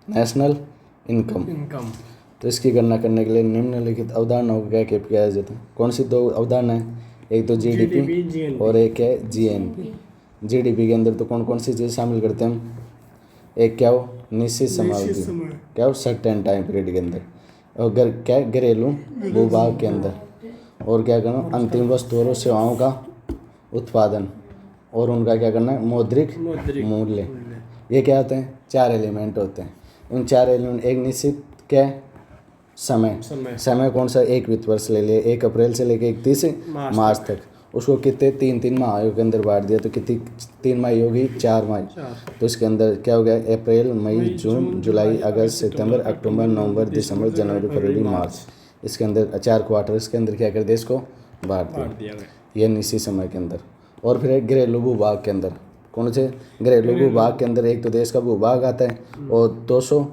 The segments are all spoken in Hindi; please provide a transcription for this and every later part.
National income. तो इसकी गणना करने के लिए निम्नलिखित अवधारणाओं का क्या किया जाता है? कौन सी दो अवधारणा है? एक तो जीडीपी और एक है जीएनपी। जीडीपी के अंदर तो कौन कौन सी चीज़ शामिल करते हैं हम? एक क्या हो, निश्चित समावधि, क्या हो, सर्टेन टाइम पीरियड के अंदर, और क्या घरेलू भूभाग के अंदर, और क्या करना, अंतिम वस्तु और सेवाओं का उत्पादन, और उनका क्या करना है, मौद्रिक मूल्य। ये क्या होते हैं? 4 एलिमेंट होते हैं। उन 4 एलिमेंट, एक निश्चित क्या है, समय कौन सा? एक वित्त वर्ष ले लिए, 1 अप्रैल से लेकर 31 मार्च तक। उसको कितने 3 माह के अंदर बांट दिया, तो कितनी 3 माह होगी? 4 माह। तो इसके अंदर क्या हो गया? अप्रैल, मई, जून, जुलाई, अगस्त, सितंबर, अक्टूबर, नवंबर, दिसंबर, जनवरी, फरवरी, मार्च। इसके अंदर 4 क्वार्टर इसके अंदर क्या कर दिया? इसको बांट दिया, यह निश्चित समय के अंदर। और फिर एक घरेलू भूभाग के अंदर, कौन से? घरेलू भूभाग के अंदर एक तो देश का भूभाग आता है, और 200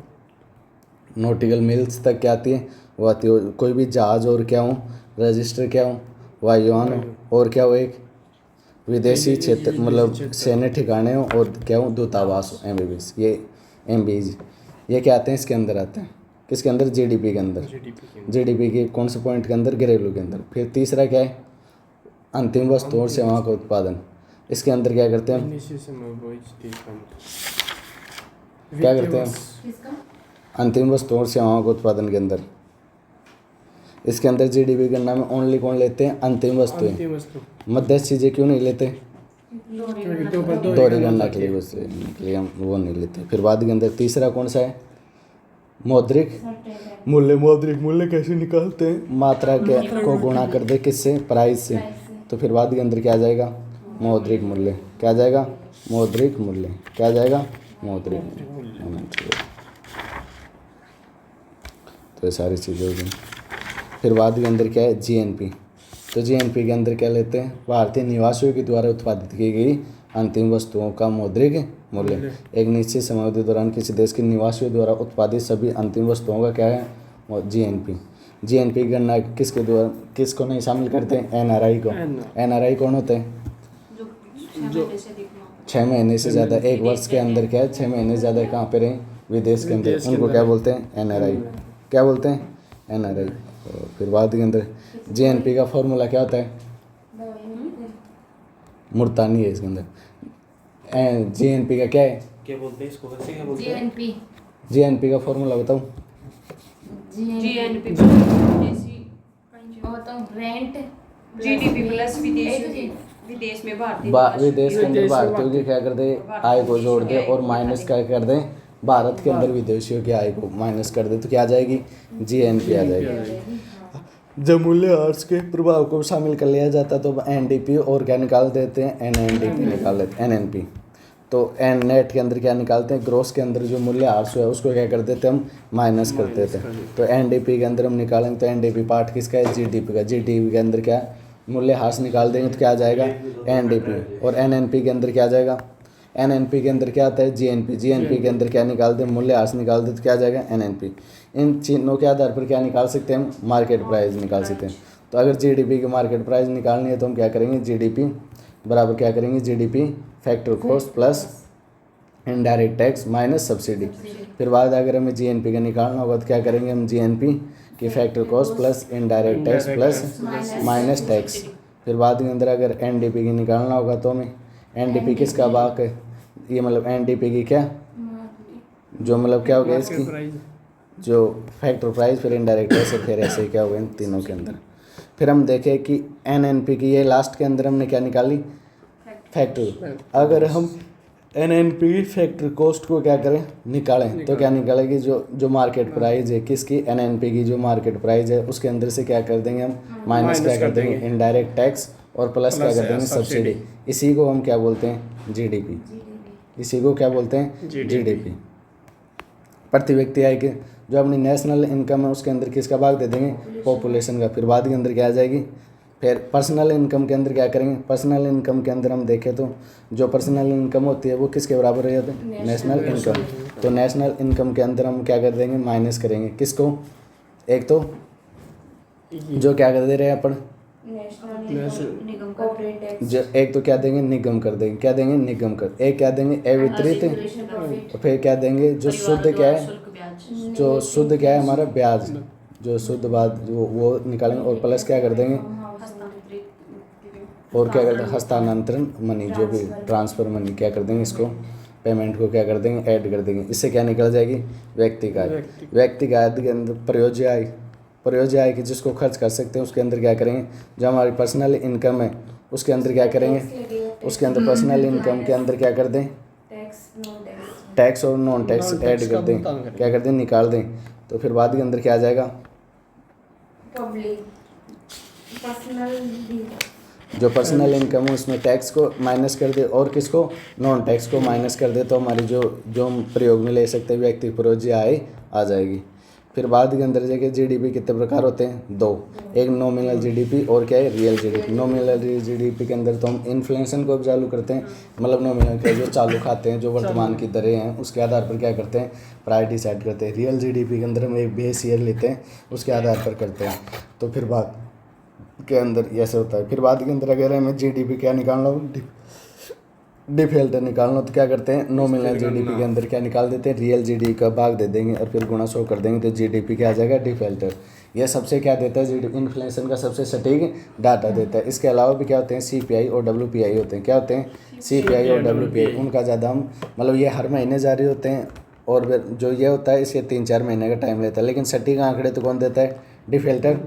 नॉटिकल मिल्स तक क्या आती है? वो आती है। कोई भी जहाज और क्या हो, रजिस्टर क्या हो, वायुयान हो, और क्या हो, एक विदेशी क्षेत्र मतलब सैन्य ठिकाने हो, और क्या हो, दूतावास हो, एमबीबीएस, ये एमबीज, ये क्या आते हैं? इसके अंदर आते हैं। किसके अंदर? जीडीपी के अंदर। जीडीपी के कौन से पॉइंट के अंदर? घरेलू के अंदर। फिर तीसरा क्या है? अंतिम वस्तु और सेवाओं का उत्पादन। इसके अंदर क्या करते हैं? क्या करते हैं? अंतिम वस्तु और सेवाओं के उत्पादन के अंदर। इसके अंदर जीडीपी गणना में ओनली कौन लेते हैं? अंतिम वस्तुएं। मध्यस्थ चीजें क्यों नहीं लेते? दोहरी गणना के लिए हम वो नहीं लेते। फिर बाद के अंदर तीसरा कौन सा है? मौद्रिक मूल्य। मौद्रिक मूल्य कैसे निकालते हैं? मात्रा के को गुणा कर दे किससे? प्राइस से। तो फिर बाद के अंदर क्या आ जाएगा? मौद्रिक मूल्य। क्या आ जाएगा? मौद्रिक मूल्य। क्या आ जाएगा? मौद्रिक मूल्य। तो ये सारी चीज़ें हो गई। फिर बाद के अंदर क्या है? जीएनपी। तो जीएनपी के अंदर क्या लेते हैं? भारतीय निवासियों के द्वारा उत्पादित की गई अंतिम वस्तुओं का मौद्रिक मूल्य। एक निश्चित समयावधि के दौरान किसी देश के निवासियों द्वारा उत्पादित सभी अंतिम वस्तुओं का क्या है? जीएनपी। जीएनपी की गणना किसके द्वारा, किसको नहीं शामिल करते हैं? एनआरआई को। एनआरआई कौन होते हैं? जो 6 महीने से ज़्यादा, 1 वर्ष के अंदर क्या है, 6 महीने से ज़्यादा कहाँ पे रहे? विदेश के अंदर। उनको क्या बोलते हैं? एनआरआई। क्या बोलते हैं? एनआरआई। फिर बाद के अंदर जीएनपी का फॉर्मूला क्या होता है? मुल्तानी है इसके अंदर। जीएनपी का क्या है? क्या बोलते हैं इसको? कैसे क्या बोलते हैं? जीएनपी का फॉर्मूला बताओ। जीएनपी रेंट जीडीपी प्लस विदेश में विदेश के अंदर भारतीयों की क्या कर दे? आय को जोड़ दे, और माइनस क्या कर दे? भारत के अंदर विदेशियों की आय को माइनस कर दे, तो क्या आ जाएगी? जीएनपी आ जाएगी। जब मूल्य ह्रास के प्रभाव को शामिल कर लिया जाता तो एनडीपी और क्या निकाल देते हैं? एनएनडीपी निकाल लेते हैं, एनएनपी। तो एन नेट के अंदर क्या निकालते हैं? ग्रोस के अंदर जो मूल्य ह्रास हुआ है उसको क्या कर देते हैं? हम माइनस कर देते हैं। तो एनडीपी के अंदर हम निकालेंगे तो एनडीपी पार्ट किसका है? जीडीपी का। जीडीपी के अंदर क्या मूल्य ह्रास निकाल देंगे तो क्या आ जाएगा? एनडीपी। और एनएनपी के अंदर क्या आ जाएगा? एनएनपी के अंदर क्या आता है? जीएनपी। जीएनपी के अंदर क्या निकाल दें? मूल्य ह्रास निकाल दें तो क्या आ जाएगा? एनएनपी। इन चिन्हों के आधार पर क्या निकाल सकते हैं हम? मार्केट प्राइस निकाल सकते हैं। तो अगर जीडीपी की मार्केट प्राइस निकालनी है तो हम क्या करेंगे? जीडीपी बराबर क्या करेंगे? GDP factor cost plus indirect tax minus subsidy. फिर बाद अगर हमें जीएनपी का निकालना होगा तो क्या करेंगे हम? जीएनपी की factor cost plus indirect tax plus minus tax. फिर बाद के अंदर अगर एनडीपी की निकालना होगा तो हमें एनडीपी किसका भाग है? ये मतलब एनडीपी की क्या जो मतलब क्या हो गया इसकी जो फैक्टर प्राइस, फिर इनडायरेक्ट टैक्स, फिर ऐसे क्या हो गया इन तीनों के अंदर। फिर हम देखें कि एनएनपी की ये लास्ट के अंदर हमने क्या निकाली? फैक्टर। अगर हम एनएनपी फैक्टर कॉस्ट को क्या करें? निकालें तो क्या निकालेगी? जो मार्केट प्राइस है किसकी? एनएनपी की जो मार्केट प्राइस है उसके अंदर से क्या कर देंगे हम? माइनस क्या कर देंगे? इनडायरेक्ट टैक्स, और प्लस क्या कर देंगे? सब्सिडी। इसी को हम क्या बोलते हैं? जीडीपी। इसी को क्या बोलते हैं? जीडीपी। प्रति व्यक्ति आय के जो अपनी नेशनल इनकम है उसके अंदर किसका भाग दे देंगे? पॉपुलेशन का। फिर बाद के अंदर क्या आ जाएगी? फिर पर्सनल इनकम के अंदर क्या करेंगे? पर्सनल इनकम के अंदर हम देखें तो जो पर्सनल इनकम होती है वो किसके बराबर हो जाती है? National income. तो नेशनल इनकम के अंदर हम क्या कर देंगे? माइनस करेंगे किसको? एक तो जो क्या कर दे रहे हैं अपन नेशनल निगम कॉर्पोरेट टैक्स, जो एक तो क्या देंगे निगम कर देंगे, क्या देंगे निगम कर, एक क्या देंगे अवितरित, और फिर क्या देंगे जो शुद्ध क्या है, जो शुद्ध क्या है हमारा ब्याज, जो शुद्ध बाद वो निकालेंगे और प्लस क्या कर देंगे, और क्या कर देंगे हस्तांतरण मनी, जो भी ट्रांसफ़र मनी क्या कर देंगे, इसको पेमेंट को क्या कर देंगे ऐड कर देंगे। इससे क्या निकल जाएगी व्यक्ति का आय। व्यक्ति का आय के अंदर प्रयोज्य आय, प्रयोज्य आय की जिसको खर्च कर सकते हैं उसके अंदर क्या करेंगे, जो हमारी पर्सनल इनकम है उसके अंदर क्या करेंगे, उसके अंदर पर्सनल इनकम के अंदर क्या कर दें टैक्स और नॉन टैक्स ऐड कर दें, क्या कर दें निकाल दें। तो फिर बाद के अंदर क्या आ जाएगा जो पर्सनल इनकम है उसमें टैक्स को माइनस कर दे और किसको नॉन टैक्स को माइनस कर दे, तो हमारी जो जो हम प्रयोग में ले सकते हैं व्यक्ति प्रयोज्य आय आ जाएगी। फिर बाद के अंदर जाके जीडीपी कितने प्रकार होते हैं, दो, एक नॉमिनल जीडीपी और क्या है रियल जीडीपी। नॉमिनल जीडीपी के अंदर तो हम इन्फ्लेशन को चालू करते हैं, मतलब नॉमिनल के जो चालू खाते हैं जो वर्तमान की दरें हैं उसके आधार पर क्या करते हैं प्रायोरिटी सेट करते हैं। रियल जीडीपी के अंदर हम एक बेस ईयर लेते हैं उसके आधार पर करते हैं। तो फिर बाद के अंदर ऐसे होता है। फिर बाद के अंदर अगर हमें जीडीपी क्या निकालना हो डिफॉल्टर निकालना तो क्या करते हैं नॉमिनल जीडीपी के अंदर क्या निकाल देते हैं रियल जीडीपी का भाग दे देंगे और फिर गुणा 100 कर देंगे तो जीडीपी क्या आ जाएगा डिफॉल्टर। यह सबसे क्या देता है जीडीपी इन्फ्लेशन का सबसे सटीक डाटा देता है। इसके अलावा भी क्या होते हैं सीपीआई और डब्ल्यूपीआई होते हैं। क्या होते हैं सीपीआई और डब्ल्यूपीआई, उनका ज़्यादा हम मतलब ये हर महीने जारी होते हैं और जो ये होता है इसके 3-4 महीने का टाइम लेता है। लेकिन सटीक आंकड़े तो कौन देता है डिफॉल्टर,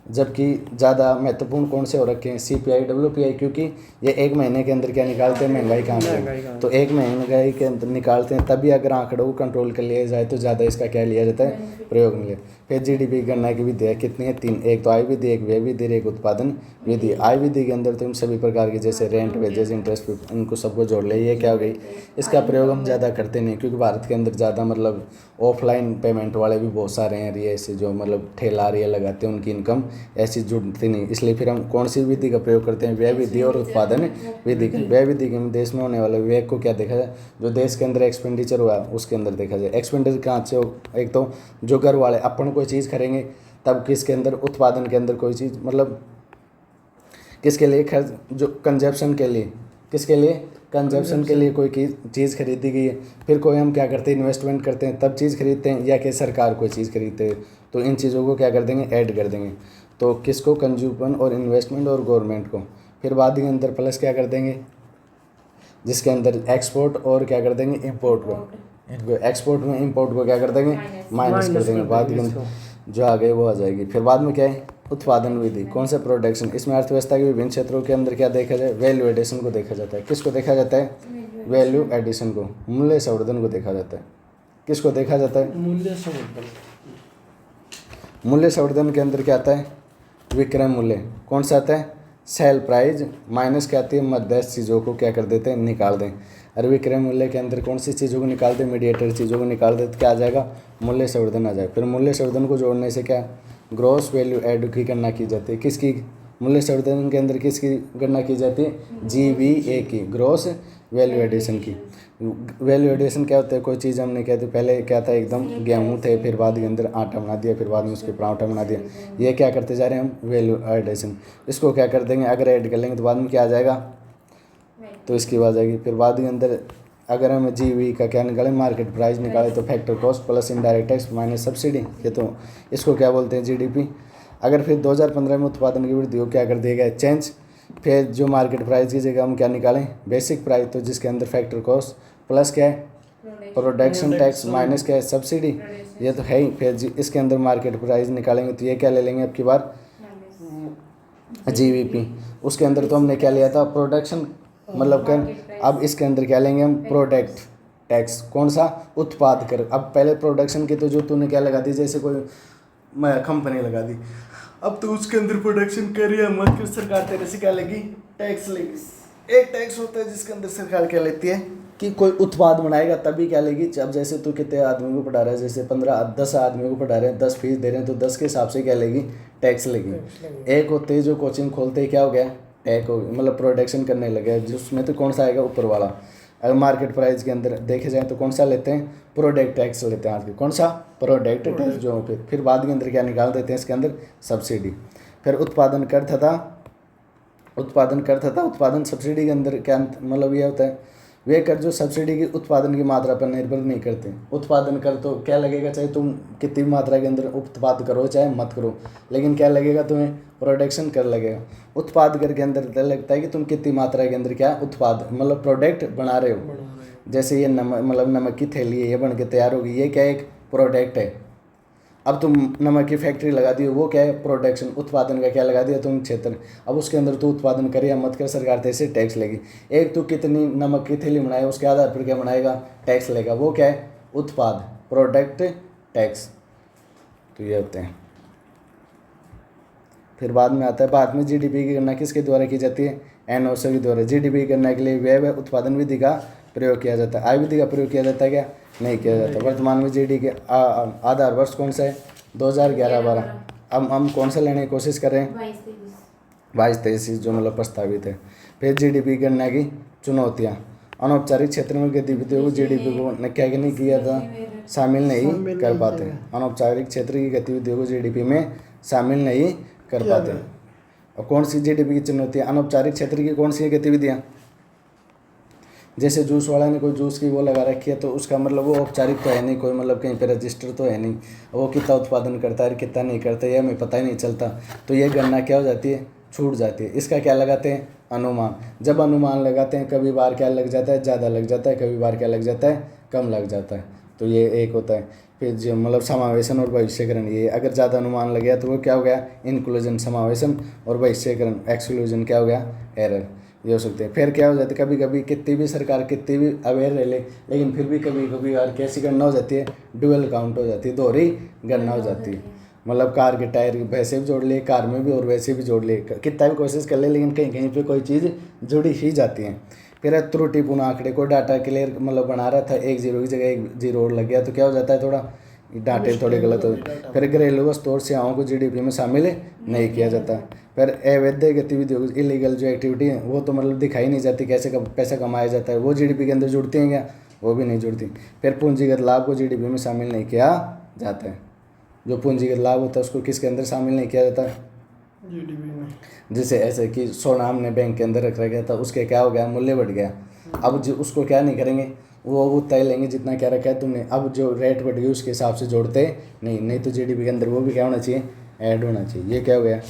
जबकि ज़्यादा महत्वपूर्ण कौन से हो रखे हैं सीपीआई डब्ल्यूपीआई, क्योंकि ये एक महीने के अंदर क्या निकालते हैं महंगाई का आंकड़ा, तो एक महंगाई के अंदर निकालते हैं तभी अगर आंकड़ों को कंट्रोल कर लिया जाए तो ज़्यादा इसका क्या लिया जाता है प्रयोग में लिया। फिर जीडीपी गणना की विधि है कितनी है 3, एक तो आय विधि, एक व्यय विधि, एक उत्पादन विधि। आय विधि के अंदर तो इन सभी प्रकार की जैसे रेंट वेजेस इंटरेस्ट इनको सबको जोड़ ले, ये क्या हो गई। इसका प्रयोग हम ज़्यादा करते नहीं क्योंकि भारत के अंदर ज़्यादा मतलब ऑफलाइन पेमेंट वाले भी बहुत सारे हैं, ये ऐसे जो मतलब ठेला रिया लगाते हैं उनकी इनकम ऐसी जुड़ती नहीं, इसलिए फिर हम कौन सी विधि का प्रयोग करते हैं व्यय विधि और उत्पादन विधि। व्यय विधि के देश में होने वाले व्यय को क्या देखा जाए जो देश के अंदर एक्सपेंडिचर हुआ उसके अंदर देखा जाए। एक्सपेंडिचर कहाँ से हो, एक तो जो घर वाले अपन कोई चीज़ करेंगे तब किसके अंदर उत्पादन के अंदर कोई चीज़ मतलब किसके लिए खर्च जो कंजप्शन के लिए, किसके लिए कंजप्शन के लिए कोई चीज़ खरीदी गई है। फिर कोई हम क्या करते हैं इन्वेस्टमेंट करते हैं तब चीज़ खरीदते हैं या कि सरकार कोई चीज़ खरीदते हैं, तो इन चीज़ों को क्या कर देंगे ऐड कर देंगे। तो किसको कंज्यूमर और इन्वेस्टमेंट और गवर्नमेंट को। फिर बाद के अंदर प्लस क्या कर देंगे जिसके अंदर एक्सपोर्ट और क्या कर देंगे इंपोर्ट को, इनको एक्सपोर्ट में इंपोर्ट को क्या कर देंगे माइनस कर देंगे। बाद के अंदर जो आ गए वो आ जाएगी। फिर बाद में क्या है उत्पादन विधि, कौन सा प्रोडक्शन। इसमें अर्थव्यवस्था के विभिन्न क्षेत्रों के अंदर क्या देखा जाए वैल्यू एडिशन को देखा जाता है। किसको देखा जाता है वैल्यू एडिशन को, मूल्य संवर्धन को देखा जाता है। किसको देखा जाता है मूल्य संवर्धन। मूल्य संवर्धन के अंदर क्या आता है विक्रय मूल्य, कौन सा आता है सेल प्राइस माइनस क्या आती है मध्यस्थ चीज़ों को क्या कर देते हैं निकाल दें। और विक्रय मूल्य के अंदर कौन सी चीज़ों को निकाल दें मीडिएटर चीज़ों को निकाल दे तो क्या आ जाएगा मूल्य संवर्धन आ जाए। फिर मूल्य संवर्धन को जोड़ने से क्या ग्रॉस वैल्यू एड की गणना की जाती है। किसकी मूल्य संवर्धन के अंदर किसकी गणना की जाती है GVA की, ग्रॉस वैल्यू एडिशन की। वैल्यू एडिशन क्या होता है कोई चीज़ हमने कहते पहले क्या था एकदम गेहूँ थे फिर बाद के अंदर आटा बना दिया फिर बाद में उसके पराठा बना दिया, ये क्या करते जा रहे हैं हम वैल्यू एडिशन। इसको क्या कर देंगे अगर ऐड कर लेंगे तो बाद में क्या आ जाएगा तो इसकी बात आएगी। फिर बाद के अंदर अगर हमें GV का क्या निकालें मार्केट प्राइस निकाले तो factor cost plus indirect tax minus subsidy, ये तो इसको क्या बोलते हैं GDP। अगर फिर 2015 में उत्पादन की वृद्धि को क्या कर दिया गया चेंज, फिर जो मार्केट प्राइस की जगह हम क्या निकालें बेसिक प्राइस, तो जिसके अंदर फैक्टर कॉस्ट प्लस क्या है प्रोडक्शन टैक्स माइनस क्या है सब्सिडी, ये तो है ही। फिर इसके अंदर मार्केट प्राइस निकालेंगे तो ये क्या ले लेंगे अब की बार GVP। उसके अंदर तो हमने क्या लिया था प्रोडक्शन मतलब कर, अब इसके अंदर क्या लेंगे हम प्रोडक्ट टैक्स, कौन सा उत्पाद कर। अब पहले प्रोडक्शन की तो जो तूने क्या लगा दी जैसे कोई कंपनी लगा दी, अब तो उसके अंदर प्रोडक्शन कर रही है मत कर सरकार तेरे से क्या लेगी टैक्स लेगी। एक टैक्स होता है जिसके अंदर सरकार क्या लेती है कि कोई उत्पाद बनाएगा तभी क्या लेगी। अब जैसे तू कितने आदमी को पढ़ा रहा है जैसे 15-10 आदमी को पढ़ा रहे हैं 10 फीस दे रहे हैं तो 10 के हिसाब से क्या लेगी टैक्स लेगी। एक होते हैं जो कोचिंग खोलते ही क्या हो गया टैक हो मतलब प्रोडक्शन करने लगे जिसमें तो कौन सा आएगा ऊपर वाला। अगर मार्केट प्राइस के अंदर देखे जाए तो कौन सा लेते हैं प्रोडक्ट टैक्स लेते हैं आज के, कौन सा प्रोडक्ट टैक्स जो फिर बाद के अंदर क्या निकाल देते हैं इसके अंदर सब्सिडी। फिर उत्पादन कर तथा उत्पादन कर तथा उत्पादन सब्सिडी के अंदर क्या मतलब ये होता है, वे कर जो सब्सिडी की उत्पादन की मात्रा पर निर्भर नहीं करते। उत्पादन कर तो क्या लगेगा, चाहे तुम कितनी भी मात्रा के अंदर उत्पाद करो चाहे मत करो, लेकिन क्या लगेगा तुम्हें, प्रोडक्शन कर लगेगा। उत्पाद कर के अंदर लगता है कि तुम कितनी मात्रा के अंदर क्या उत्पाद मतलब प्रोडक्ट बना रहे हो। जैसे ये नमक मतलब नमक की थैली है, ये बन के तैयार होगी, ये क्या एक प्रोडक्ट है। अब तुम नमक की फैक्ट्री लगा दी, वो क्या है प्रोडक्शन, उत्पादन का क्या लगा दिया तुम क्षेत्र। अब उसके अंदर तू उत्पादन करे या मत कर, सरकार तेरे से टैक्स लेगी। एक तू कितनी नमक की थैली बनाए उसके आधार पर क्या बनाएगा, टैक्स लेगा, वो क्या है उत्पाद, प्रोडक्ट टैक्स। तो ये होते हैं। फिर बाद में आता है, भारत में जीडीपी की गणना किसके द्वारा की जाती है, एनओसी के द्वारा। जीडीपी की गणना के लिए व्यय व उत्पादन विधि का प्रयोग किया जाता है। आय विधि का प्रयोग किया जाता है क्या, नहीं किया जाता। वर्तमान में जीडीपी के आधार वर्ष कौन सा है, 2011-12। अब हम कौन सा लेने की कोशिश कर रहे हैं, 22-23 जो मतलब प्रस्तावित है। फिर जीडीपी की गणना की चुनौतियाँ, अनौपचारिक क्षेत्र में गतिविधियों को जीडीपी को क्या नहीं किया था, शामिल नहीं कर पाते। अनौपचारिक क्षेत्र की गतिविधियों को जीडीपी में शामिल नहीं कर पाते। और कौन सी जीडीपी की चुनौतियाँ, अनौपचारिक क्षेत्र की कौन सी गतिविधियाँ, जैसे जूस वाला ने कोई जूस की वो लगा रखी है तो उसका मतलब वो औपचारिक तो है नहीं, कोई मतलब कहीं पे रजिस्टर तो है नहीं, वो कितना उत्पादन करता है कितना नहीं करता है ये हमें पता ही नहीं चलता। तो ये गणना क्या हो जाती है, छूट जाती है। इसका क्या लगाते हैं, अनुमान। जब अनुमान लगाते हैं कभी बार क्या लग जाता है, ज़्यादा लग जाता है, कभी बार क्या लग जाता है, कम लग जाता है। तो ये एक होता है। फिर जो मतलब समावेशन और भविष्यकरण, ये अगर ज़्यादा अनुमान लग गया तो वो क्या हो गया, इंक्लूजन समावेशन, और भविष्यकरण एक्सक्लूजन क्या हो गया, एरर। ये हो सकते हैं। फिर क्या हो जाता है, कभी कभी कितनी भी सरकार कितनी भी अवेयर रह ले, लेकिन फिर भी कभी कभी यार कैसी गणना हो जाती है, डुअल काउंट हो जाती है, दोहरी गणना हो जाती है। मतलब कार के टायर वैसे भी जोड़ लिए कार में भी और वैसे भी जोड़ लिए, कितना भी कोशिश कर ले लेकिन कहीं कहीं पे कोई चीज़ जुड़ी ही जाती है। फिर त्रुटिपूर्ण आंकड़े, को डाटा क्लियर मतलब बना रहा था, 1 0 की जगह 1 0 और लग गया तो क्या हो जाता है, थोड़ा डाटे थोड़े गलत हो। फिर घरेलू वस्तु और सेवाओं को जीडीपी में शामिल नहीं किया जाता। फिर अवैध गतिविधियों, इलीगल जो एक्टिविटी है वो तो मतलब दिखाई नहीं जाती, कैसे पैसा कमाया जाता है, वो जीडीपी के अंदर जुड़ती हैं क्या, वो भी नहीं जुड़ती। फिर पूंजीगत लाभ को जीडीपी में शामिल नहीं किया जाता है। जो पूंजीगत लाभ होता है उसको किसके अंदर शामिल नहीं किया जाता, जीडीपी में। जैसे ऐसे कि सोना हमने बैंक के अंदर रख गया था, उसके क्या हो गया, मूल्य बढ़ गया। अब जो उसको क्या नहीं करेंगे, वो तय लेंगे जितना क्या रखा है तुमने। अब जो रेट बढ़ गई उसके हिसाब से जोड़ते नहीं तो जीडीपी के अंदर वो भी क्या होना चाहिए, ऐड होना चाहिए। ये क्या हो गया,